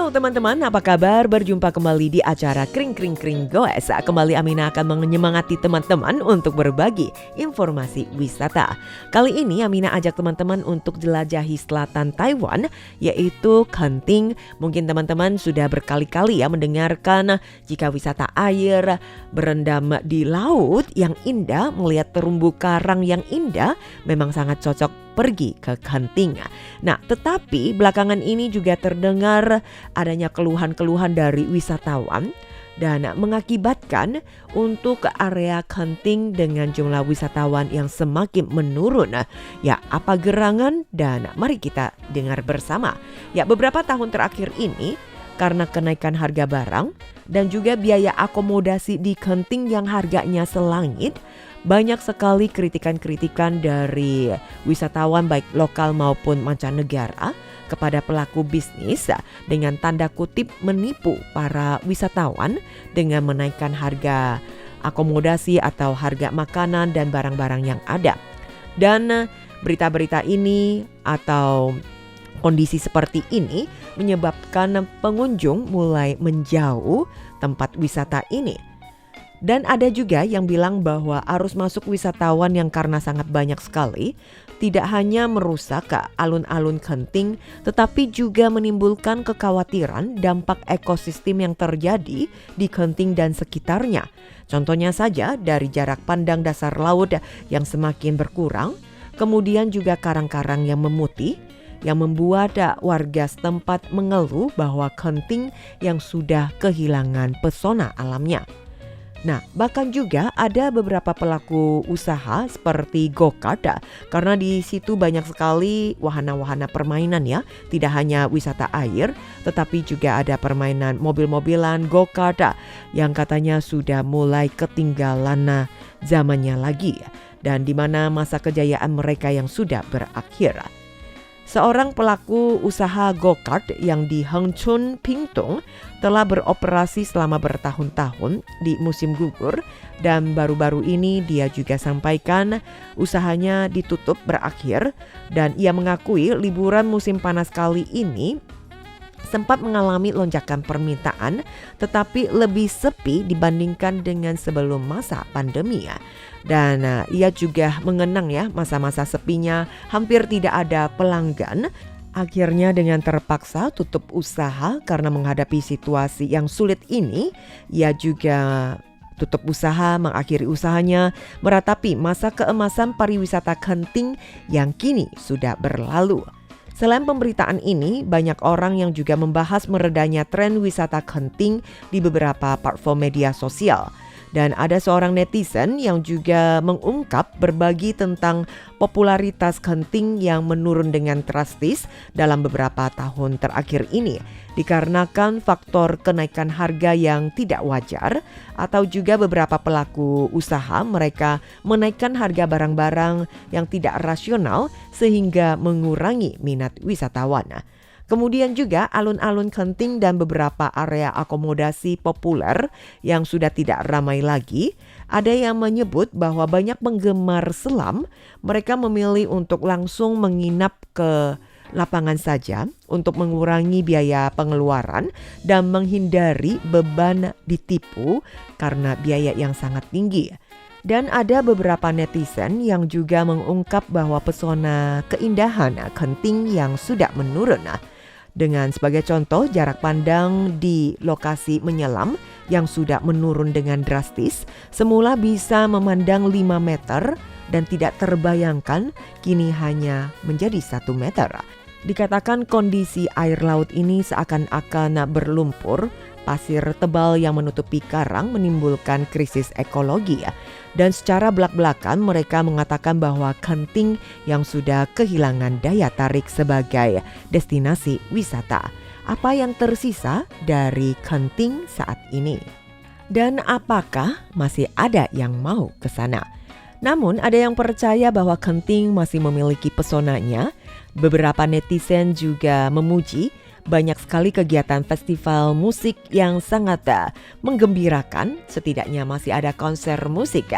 Halo teman-teman, apa kabar? Berjumpa kembali di acara Kring Kring Kring Goes. Kembali Amina akan menyemangati teman-teman untuk berbagi informasi wisata. Kali ini Amina ajak teman-teman untuk jelajahi selatan Taiwan, yaitu Genting. Mungkin teman-teman sudah berkali-kali ya mendengarkan jika wisata air, berendam di laut yang indah, melihat terumbu karang yang indah, memang sangat cocok pergi ke Genting. Nah, tetapi belakangan ini juga terdengar adanya keluhan-keluhan dari wisatawan dan mengakibatkan untuk area Genting dengan jumlah wisatawan yang semakin menurun. Ya, apa gerangan? Dan mari kita dengar bersama. Ya, beberapa tahun terakhir ini karena kenaikan harga barang dan juga biaya akomodasi di Genting yang harganya selangit, banyak sekali kritikan-kritikan dari wisatawan baik lokal maupun mancanegara kepada pelaku bisnis dengan tanda kutip menipu para wisatawan dengan menaikkan harga akomodasi atau harga makanan dan barang-barang yang ada. Dan berita-berita ini atau kondisi seperti ini menyebabkan pengunjung mulai menjauh tempat wisata ini. Dan ada juga yang bilang bahwa arus masuk wisatawan yang karena sangat banyak sekali tidak hanya merusak alun-alun Genting, tetapi juga menimbulkan kekhawatiran dampak ekosistem yang terjadi di Genting dan sekitarnya. Contohnya saja dari jarak pandang dasar laut yang semakin berkurang, kemudian juga karang-karang yang memutih, yang membuat warga setempat mengeluh bahwa Genting yang sudah kehilangan pesona alamnya. Nah, bahkan juga ada beberapa pelaku usaha seperti go-kart karena di situ banyak sekali wahana-wahana permainan ya. Tidak hanya wisata air, tetapi juga ada permainan mobil-mobilan go-kart yang katanya sudah mulai ketinggalan zamannya lagi dan di mana masa kejayaan mereka yang sudah berakhir. Seorang pelaku usaha go-kart yang di Hengchun, Pingtung telah beroperasi selama bertahun-tahun di musim gugur dan baru-baru ini dia juga sampaikan usahanya ditutup berakhir dan ia mengakui liburan musim panas kali ini sempat mengalami lonjakan permintaan tetapi lebih sepi dibandingkan dengan sebelum masa pandemi ya. Dan ia juga mengenang ya masa-masa sepinya hampir tidak ada pelanggan. Akhirnya dengan terpaksa tutup usaha karena menghadapi situasi yang sulit ini, ia juga tutup usaha, mengakhiri usahanya, meratapi masa keemasan pariwisata Genting yang kini sudah berlalu. Selain pemberitaan ini, banyak orang yang juga membahas meredanya tren wisata Genting di beberapa platform media sosial. Dan ada seorang netizen yang juga mengungkap berbagi tentang popularitas Genting yang menurun dengan drastis dalam beberapa tahun terakhir ini dikarenakan faktor kenaikan harga yang tidak wajar atau juga beberapa pelaku usaha mereka menaikkan harga barang-barang yang tidak rasional sehingga mengurangi minat wisatawan. Kemudian juga alun-alun Genting dan beberapa area akomodasi populer yang sudah tidak ramai lagi. Ada yang menyebut bahwa banyak penggemar selam mereka memilih untuk langsung menginap ke lapangan saja untuk mengurangi biaya pengeluaran dan menghindari beban ditipu karena biaya yang sangat tinggi. Dan ada beberapa netizen yang juga mengungkap bahwa pesona keindahan Genting yang sudah menurun. Dengan sebagai contoh jarak pandang di lokasi menyelam yang sudah menurun dengan drastis, semula bisa memandang 5 meter dan tidak terbayangkan kini hanya menjadi 1 meter. Dikatakan kondisi air laut ini seakan-akan berlumpur, pasir tebal yang menutupi karang menimbulkan krisis ekologi. Dan secara belak-belakan mereka mengatakan bahwa Genting yang sudah kehilangan daya tarik sebagai destinasi wisata. Apa yang tersisa dari Genting saat ini? Dan apakah masih ada yang mau ke sana? Namun ada yang percaya bahwa Genting masih memiliki pesonanya. Beberapa netizen juga memuji banyak sekali kegiatan festival musik yang sangat menggembirakan. Setidaknya masih ada konser musik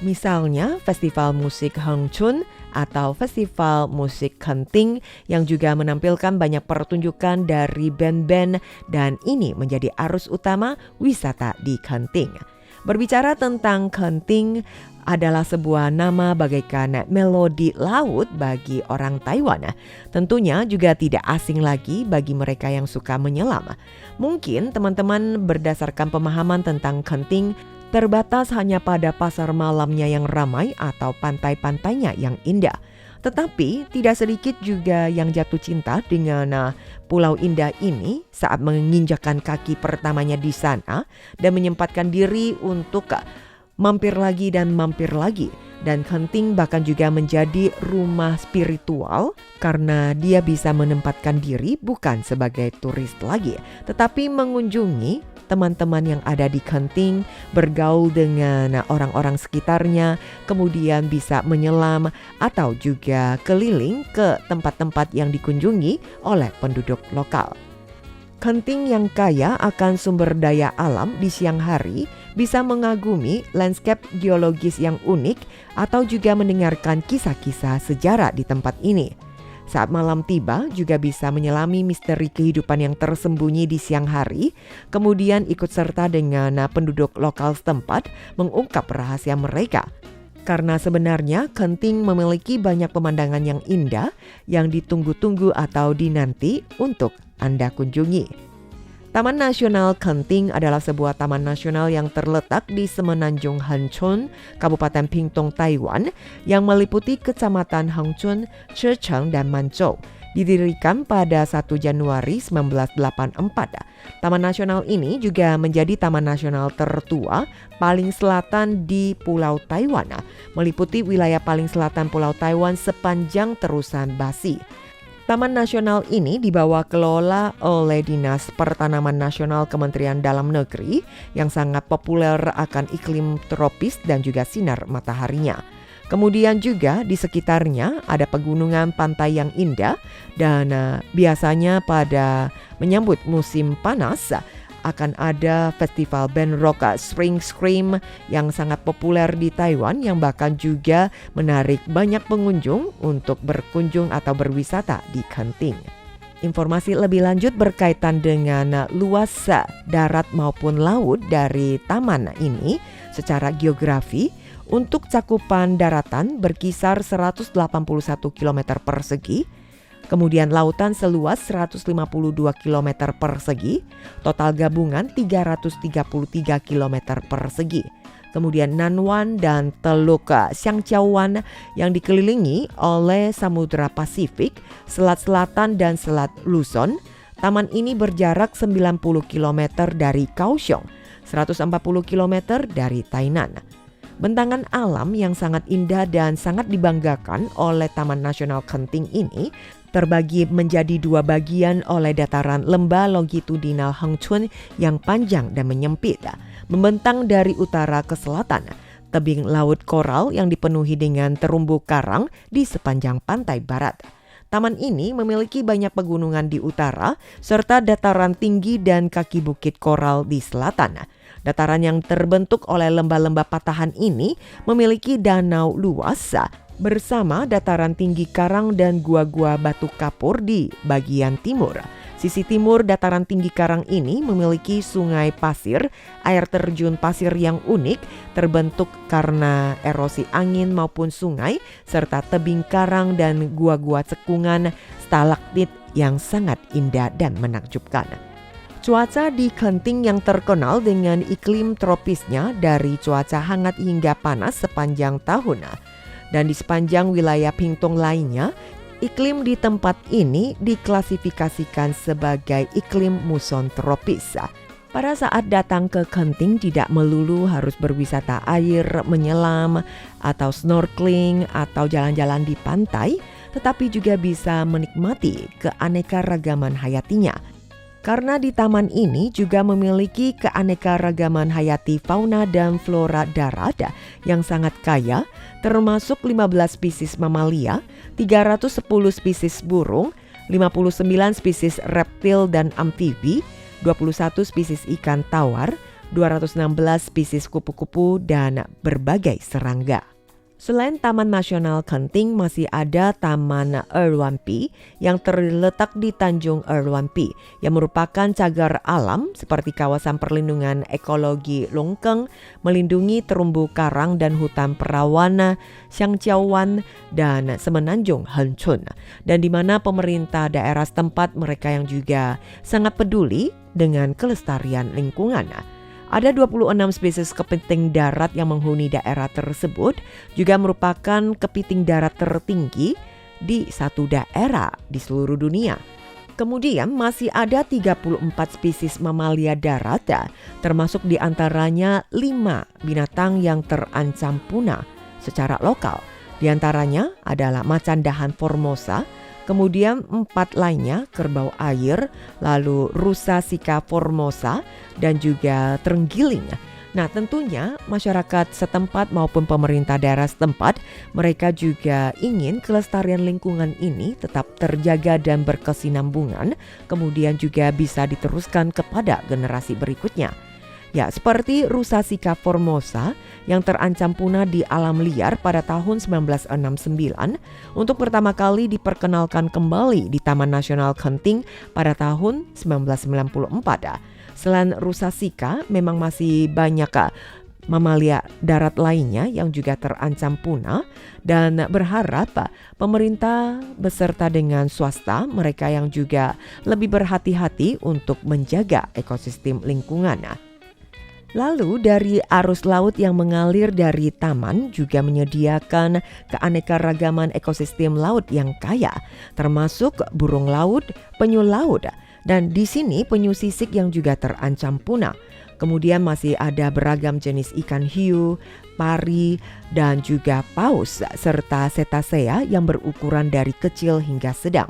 Misalnya Festival Musik Hangchun atau Festival Musik Kenting yang juga menampilkan banyak pertunjukan dari band-band dan ini menjadi arus utama wisata di Kenting. Berbicara tentang Kenting adalah sebuah nama bagaikan melodi laut bagi orang Taiwan. Tentunya juga tidak asing lagi bagi mereka yang suka menyelam. Mungkin teman-teman berdasarkan pemahaman tentang Kenting terbatas hanya pada pasar malamnya yang ramai atau pantai-pantainya yang indah. Tetapi tidak sedikit juga yang jatuh cinta dengan Pulau Indah ini saat menginjakan kaki pertamanya di sana dan menyempatkan diri untuk mampir lagi dan mampir lagi. Dan Kenting bahkan juga menjadi rumah spiritual karena dia bisa menempatkan diri bukan sebagai turis lagi, tetapi mengunjungi teman-teman yang ada di Kenting, bergaul dengan orang-orang sekitarnya, kemudian bisa menyelam atau juga keliling ke tempat-tempat yang dikunjungi oleh penduduk lokal. Kenting yang kaya akan sumber daya alam di siang hari bisa mengagumi landscape geologis yang unik atau juga mendengarkan kisah-kisah sejarah di tempat ini. Saat malam tiba juga bisa menyelami misteri kehidupan yang tersembunyi di siang hari, kemudian ikut serta dengan penduduk lokal setempat mengungkap rahasia mereka. Karena sebenarnya Kenting memiliki banyak pemandangan yang indah yang ditunggu-tunggu atau dinanti untuk Anda kunjungi. Taman Nasional Kenting adalah sebuah taman nasional yang terletak di Semenanjung Hangchun, Kabupaten Pingtung, Taiwan, yang meliputi Kecamatan Hangchun, Shecheng, dan Manzhou. Didirikan pada 1 Januari 1984. Taman nasional ini juga menjadi taman nasional tertua paling selatan di Pulau Taiwan, meliputi wilayah paling selatan Pulau Taiwan sepanjang terusan Basi. Taman nasional ini dibawa kelola oleh Dinas Pertanaman Nasional Kementerian Dalam Negeri yang sangat populer akan iklim tropis dan juga sinar mataharinya. Kemudian juga di sekitarnya ada pegunungan pantai yang indah dan biasanya pada menyambut musim panas akan ada festival band rock Spring Scream yang sangat populer di Taiwan yang bahkan juga menarik banyak pengunjung untuk berkunjung atau berwisata di Kenting. Informasi lebih lanjut berkaitan dengan luas darat maupun laut dari taman ini secara geografi. Untuk cakupan daratan berkisar 181 km persegi, kemudian lautan seluas 152 km persegi, total gabungan 333 km persegi. Kemudian Nanwan dan Teluk Xiangqiaowan yang dikelilingi oleh Samudra Pasifik, Selat Selatan dan Selat Luzon. Taman ini berjarak 90 km dari Kaohsiung, 140 km dari Tainan. Bentangan alam yang sangat indah dan sangat dibanggakan oleh Taman Nasional Kenting ini terbagi menjadi dua bagian oleh dataran lembah longitudinal Hangchun yang panjang dan menyempit, membentang dari utara ke selatan, tebing laut koral yang dipenuhi dengan terumbu karang di sepanjang pantai barat. Taman ini memiliki banyak pegunungan di utara serta dataran tinggi dan kaki bukit koral di selatan. Dataran yang terbentuk oleh lembah-lembah patahan ini memiliki danau luas bersama dataran tinggi karang dan gua-gua batu kapur di bagian timur. Sisi timur dataran tinggi karang ini memiliki sungai pasir, air terjun pasir yang unik terbentuk karena erosi angin maupun sungai, serta tebing karang dan gua-gua cekungan stalaktit yang sangat indah dan menakjubkan. Cuaca di Kenting yang terkenal dengan iklim tropisnya dari cuaca hangat hingga panas sepanjang tahun. Dan di sepanjang wilayah Pingtung lainnya, iklim di tempat ini diklasifikasikan sebagai iklim muson tropis. Pada saat datang ke Kenting tidak melulu harus berwisata air, menyelam, atau snorkeling, atau jalan-jalan di pantai, tetapi juga bisa menikmati keanekaragaman hayatinya. Karena di taman ini juga memiliki keanekaragaman hayati fauna dan flora darat yang sangat kaya, termasuk 15 spesies mamalia, 310 spesies burung, 59 spesies reptil dan amfibi, 21 spesies ikan tawar, 216 spesies kupu-kupu, dan berbagai serangga. Selain Taman Nasional Kenting, masih ada Taman Erwanpi yang terletak di Tanjung Erwanpi yang merupakan cagar alam seperti kawasan perlindungan ekologi Longkeng, melindungi terumbu karang dan hutan perawan Xiangjiawan dan Semenanjung Hencun, dan di mana pemerintah daerah setempat mereka yang juga sangat peduli dengan kelestarian lingkungan. Ada 26 spesies kepiting darat yang menghuni daerah tersebut, juga merupakan kepiting darat tertinggi di satu daerah di seluruh dunia. Kemudian masih ada 34 spesies mamalia darat, termasuk diantaranya 5 binatang yang terancam punah secara lokal. Di antaranya adalah macan dahan formosa, kemudian 4 lainnya kerbau air, lalu rusa sika formosa, dan juga terenggiling. Nah, tentunya masyarakat setempat maupun pemerintah daerah setempat, mereka juga ingin kelestarian lingkungan ini tetap terjaga dan berkesinambungan, kemudian juga bisa diteruskan kepada generasi berikutnya. Ya, seperti rusa sika formosa yang terancam punah di alam liar pada tahun 1969 untuk pertama kali diperkenalkan kembali di Taman Nasional Kenting pada tahun 1994. Selain rusa sika, memang masih banyak mamalia darat lainnya yang juga terancam punah, dan berharap pemerintah beserta dengan swasta mereka yang juga lebih berhati-hati untuk menjaga ekosistem lingkungan. Lalu dari arus laut yang mengalir dari taman juga menyediakan keanekaragaman ekosistem laut yang kaya, termasuk burung laut, penyu laut, dan di sini penyu sisik yang juga terancam punah. Kemudian masih ada beragam jenis ikan hiu, pari, dan juga paus serta cetacea yang berukuran dari kecil hingga sedang.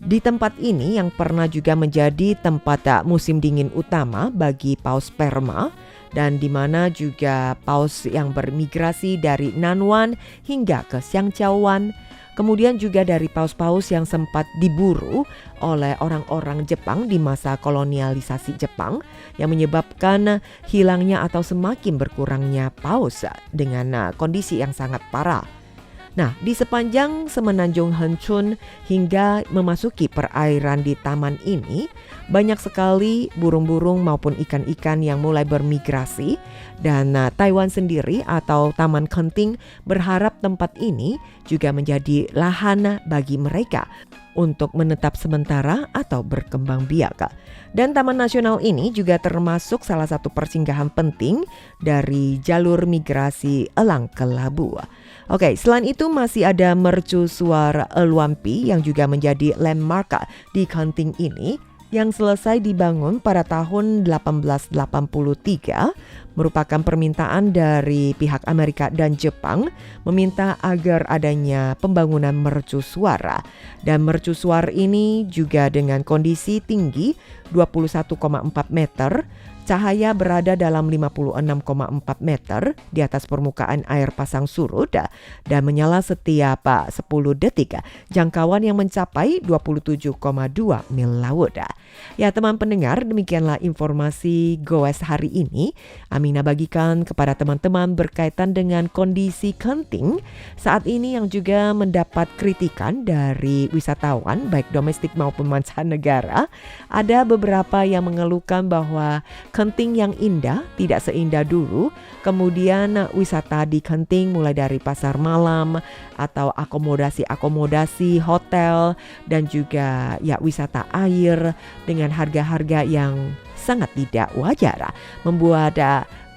Di tempat ini yang pernah juga menjadi tempat musim dingin utama bagi paus sperma, dan di mana juga paus yang bermigrasi dari Nanwan hingga ke Xiangjiawan. Kemudian juga dari paus-paus yang sempat diburu oleh orang-orang Jepang di masa kolonialisasi Jepang yang menyebabkan hilangnya atau semakin berkurangnya paus dengan kondisi yang sangat parah. Nah, di sepanjang Semenanjung Hencun hingga memasuki perairan di taman ini, banyak sekali burung-burung maupun ikan-ikan yang mulai bermigrasi, dan Taiwan sendiri atau Taman Kenting berharap tempat ini juga menjadi lahan bagi mereka untuk menetap sementara atau berkembang biak. Dan Taman Nasional ini juga termasuk salah satu persinggahan penting dari jalur migrasi elang kelabu. Oke, selain itu masih ada mercusuar Erwanpi yang juga menjadi landmark di Kenting ini, yang selesai dibangun pada tahun 1883, merupakan permintaan dari pihak Amerika dan Jepang meminta agar adanya pembangunan mercusuar. Dan mercusuar ini juga dengan kondisi tinggi 21,4 meter, cahaya berada dalam 56,4 meter di atas permukaan air pasang surut dan menyala setiap 10 detik, jangkauan yang mencapai 27,2 mil laut. Ya teman pendengar, demikianlah informasi Goes hari ini. Amina bagikan kepada teman-teman berkaitan dengan kondisi Kenting saat ini yang juga mendapat kritikan dari wisatawan baik domestik maupun mancanegara. Ada beberapa yang mengeluhkan bahwa Kenting yang indah tidak seindah dulu. Kemudian wisata di Kenting mulai dari pasar malam atau akomodasi hotel dan juga ya wisata air dengan harga-harga yang sangat tidak wajar membuat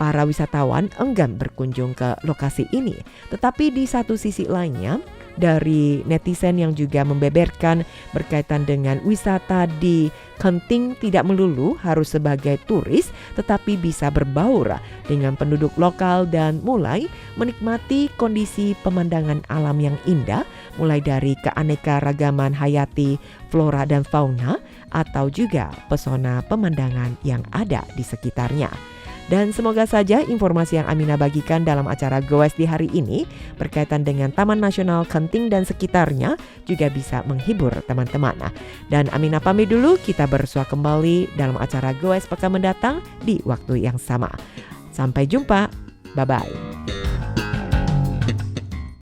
para wisatawan enggan berkunjung ke lokasi ini. Tetapi di satu sisi lainnya, dari netizen yang juga membeberkan berkaitan dengan wisata di Kenting tidak melulu harus sebagai turis, tetapi bisa berbaur dengan penduduk lokal dan mulai menikmati kondisi pemandangan alam yang indah, mulai dari keanekaragaman hayati flora dan fauna atau juga pesona pemandangan yang ada di sekitarnya. Dan semoga saja informasi yang Amina bagikan dalam acara Goes di hari ini berkaitan dengan Taman Nasional Kenting dan sekitarnya juga bisa menghibur teman-teman. Dan Amina pamit dulu, kita bersua kembali dalam acara Goes pekan mendatang di waktu yang sama. Sampai jumpa, bye-bye.